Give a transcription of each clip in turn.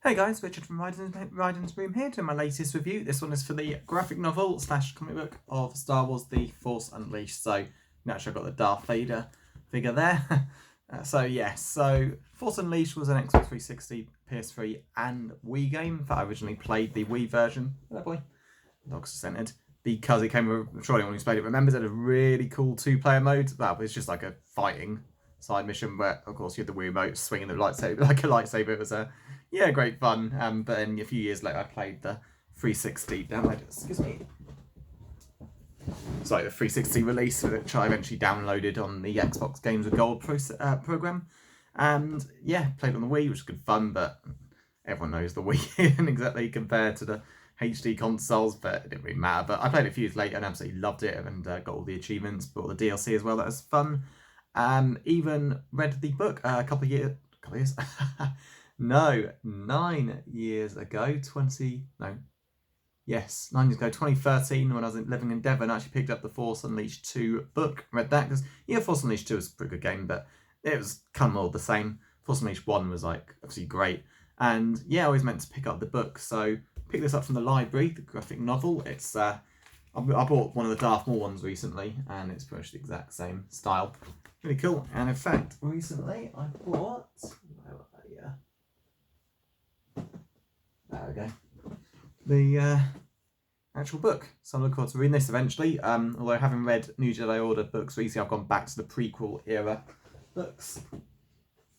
Hey guys, Richard from Ryden's Room here doing my latest review. This one is for the graphic novel / comic book of Star Wars The Force Unleashed. So, naturally I've got the Darth Vader figure there. so Force Unleashed was an Xbox 360, PS3 and Wii game that I originally played the Wii version. Oh boy, dogs are centered. Because it came with, I'm sure anyone who's played it remembers it, a really cool two-player mode. That was just like a fighting side mission where, of course, you had the Wii remote swinging the lightsaber like a lightsaber. It was great fun. But then a few years later, I played the 360 download. Excuse me. It's like the 360 release, which I eventually downloaded on the Xbox Games with Gold program. And yeah, played on the Wii, which was good fun, but everyone knows the Wii isn't exactly compared to the HD consoles, but it didn't really matter. But I played it a few years later and absolutely loved it and got all the achievements, bought the DLC as well. That was fun. Even read the book a couple of years. No, 9 years ago. 9 years ago, 2013, when I was living in Devon, I actually picked up the Force Unleashed 2 book. Read that because Force Unleashed 2 was a pretty good game, but it was kind of all the same. Force Unleashed 1 was like obviously great, and yeah, I always meant to pick up the book, so picked this up from the library, the graphic novel. It's I bought one of the Darth Maul ones recently, and it's pretty much the exact same style. Really cool. And in fact, recently I bought. There we go. The actual book. So I'm looking forward to reading this eventually. Although having read New Jedi Order books recently, I've gone back to the prequel era books. In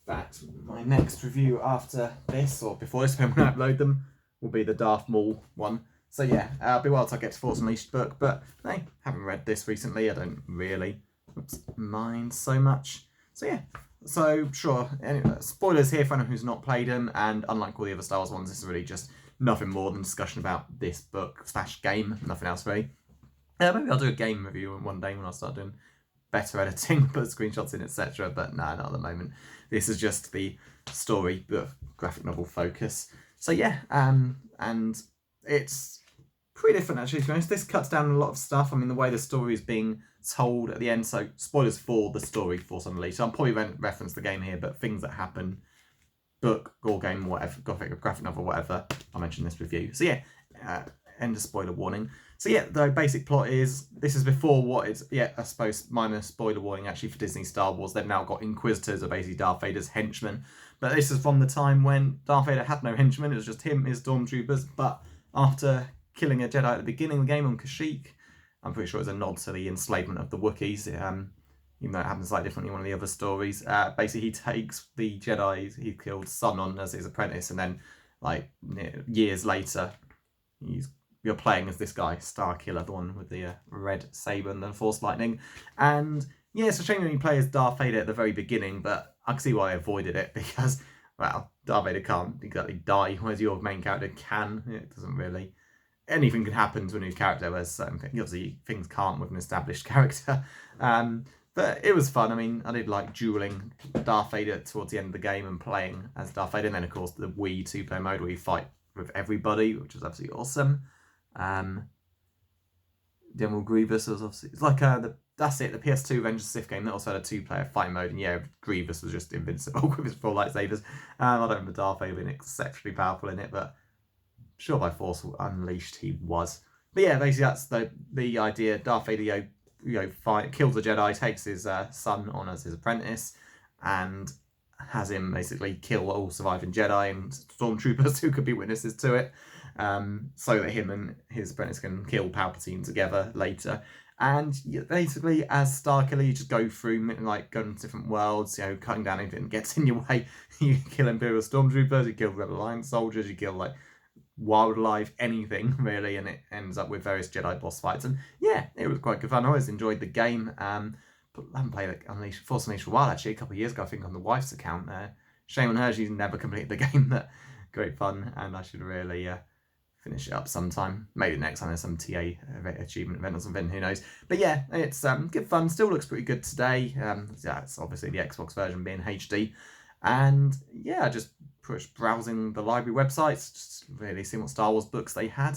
fact, my next review after this, or before this, when I upload them, will be the Darth Maul one. So yeah, it'll be a while till I get to Force Unleashed book, but hey, haven't read this recently. I don't really mind so much. So yeah, so sure. Anyway, spoilers here for anyone who's not played them, and unlike all the other Star Wars ones, this is really just nothing more than discussion about this book / game, nothing else really. Maybe I'll do a game review one day when I start doing better editing, put screenshots in, etc. But no, not at the moment. This is just the story, graphic novel focus. So yeah, and it's pretty different actually, to be honest. This cuts down a lot of stuff. I mean, the way the story is being told at the end, so spoilers for the story, Force Unleashed. So I'll probably reference the game here, but things that happen, book or game, whatever, graphic novel, whatever, I'll mention this review. So yeah, end of spoiler warning. So yeah, the basic plot is, this is before what is, I suppose, minor spoiler warning actually for Disney Star Wars. They've now got Inquisitors, or basically Darth Vader's henchmen. But this is from the time when Darth Vader had no henchmen, it was just him, his stormtroopers. But after killing a Jedi at the beginning of the game on Kashyyyk, I'm pretty sure it's a nod to the enslavement of the Wookiees, even though it happens slightly differently in one of the other stories. Basically, he takes the Jedi he killed son on as his apprentice, and then, like, years later, you're playing as this guy, Starkiller, the one with the red saber and the Force lightning. And yeah, it's a shame when you play as Darth Vader at the very beginning, but I can see why I avoided it, because, well, Darth Vader can't exactly die, whereas your main character can. It doesn't really. Anything can happen to a new character, whereas certain things, obviously, things can't with an established character. But it was fun. I mean, I did like dueling Darth Vader towards the end of the game and playing as Darth Vader. And then, of course, the Wii two-player mode where you fight with everybody, which was absolutely awesome. General Grievous was obviously... It's like that's it, the PS2 Revenge of the Sith game that also had a two-player fight mode. And yeah, Grievous was just invincible with his full lightsabers. I don't remember Darth Vader being exceptionally powerful in it, but sure by Force Unleashed he was. But yeah, basically that's the idea. Darth Vader kills a Jedi, takes his son on as his apprentice, and has him basically kill all surviving Jedi and stormtroopers who could be witnesses to it, so that him and his apprentice can kill Palpatine together later. And basically, as Starkiller, you just go through, like, going to different worlds, cutting down anything that gets in your way. You kill Imperial stormtroopers, you kill Rebel Alliance soldiers, you kill, like, wildlife, anything really, and it ends up with various Jedi boss fights. And yeah, it was quite good fun. I always enjoyed the game. But I haven't played Force Unleashed for a while, actually, a couple of years ago, I think, on the wife's account. Shame on her, she's never completed the game. But great fun, and I should really finish it up sometime. Maybe next time there's some TA achievement event or something, who knows. But yeah, it's good fun. Still looks pretty good today. It's obviously the Xbox version being HD. And yeah, just browsing the library websites, just really seeing what Star Wars books they had.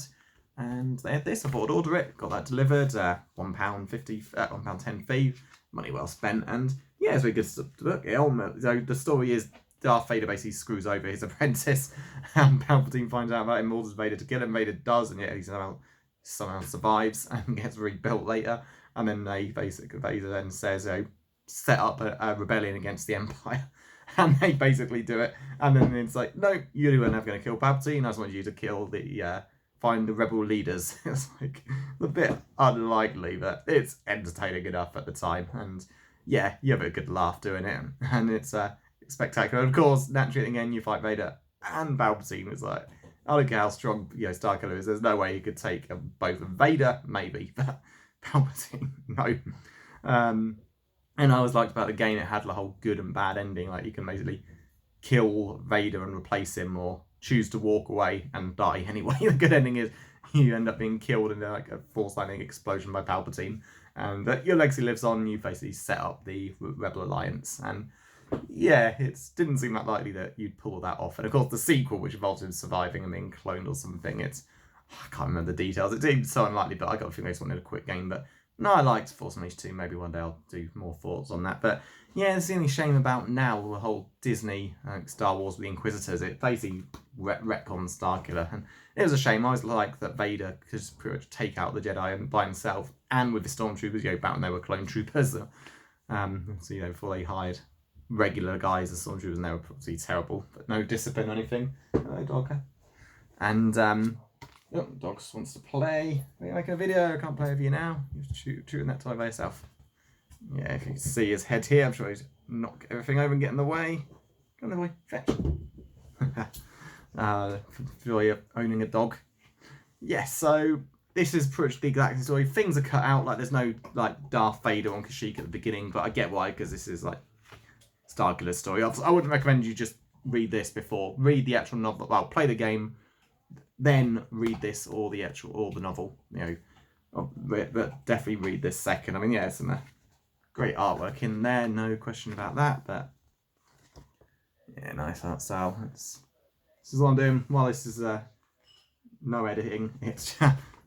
And they had this, I thought I'd order it, got that delivered, £1.50, £1.10 fee, money well spent. And yeah, it's a really good book. The story is Darth Vader basically screws over his apprentice, and Palpatine finds out about him, orders Vader to kill him. Vader does, and yet he somehow survives and gets rebuilt later. And then Vader then says, set up a rebellion against the Empire. And they basically do it. And then it's like, no, you were never going to kill Palpatine. I just want you to kill find the rebel leaders. It's like a bit unlikely, but it's entertaining enough at the time. And yeah, you have a good laugh doing it. And it's spectacular. And of course, naturally, again, you fight Vader and Palpatine. It's like, I don't care how strong Starkiller is. There's no way you could take both. Vader, maybe, but Palpatine, no. And I always liked about the game, it had the whole good and bad ending. Like, you can basically kill Vader and replace him, or choose to walk away and die anyway. The good ending is you end up being killed in like a Force lightning explosion by Palpatine, and your legacy lives on. You basically set up the Rebel Alliance, and yeah, it didn't seem that likely that you'd pull that off. And of course, the sequel, which involves him surviving and being cloned or something, I can't remember the details. It seemed so unlikely, but I got a feeling they just wanted a quick game. But no, I liked Force Unleashed 2. Maybe one day I'll do more thoughts on that. But yeah, it's the only shame about now the whole Disney Star Wars with the Inquisitors. It basically retcons Starkiller, and it was a shame. I always liked that Vader could just pretty much take out the Jedi by himself, and with the Stormtroopers, back when they were clone troopers. So before they hired regular guys as Stormtroopers, and they were probably terrible, but no discipline or anything. Hello, Dogger. And Dogs wants to play. Are you making a video? I can't play with you now. You have to shoot in that time by yourself. Yeah, if you can see his head here, I'm sure he's knock everything over and get in the way. Go on the way, fetch. Feel you're owning a dog. Yeah, so this is pretty much the exact story. Things are cut out, like there's no like Darth Vader on Kashyyyk at the beginning, but I get why, because this is like Starkiller's story. I wouldn't recommend you just read this before. Read the actual novel. Well, play the game, then read this or the novel. But definitely read this second. I mean, yeah, some great artwork in there, no question about that. But yeah, nice art style. This is what I'm doing while this is no editing. It's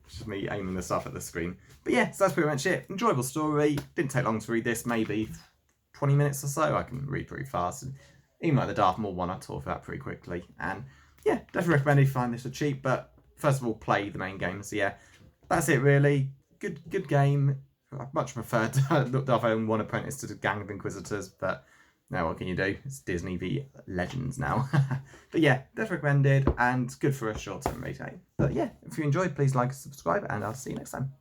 just me aiming the stuff at the screen. But yeah, so that's pretty much it. Enjoyable story. Didn't take long to read this. Maybe 20 minutes or so. I can read pretty fast. And even like the Darth Maul one, I tore through that pretty quickly. And yeah, definitely recommend if you find this for cheap. But first of all, play the main game. So yeah, that's it really. Good game. I much prefer Darth Vader and One Apprentice to the Gang of Inquisitors, but now what can you do? It's Disney v Legends now. But yeah, definitely recommended and good for a short-term read. But yeah, if you enjoyed, please like and subscribe, and I'll see you next time.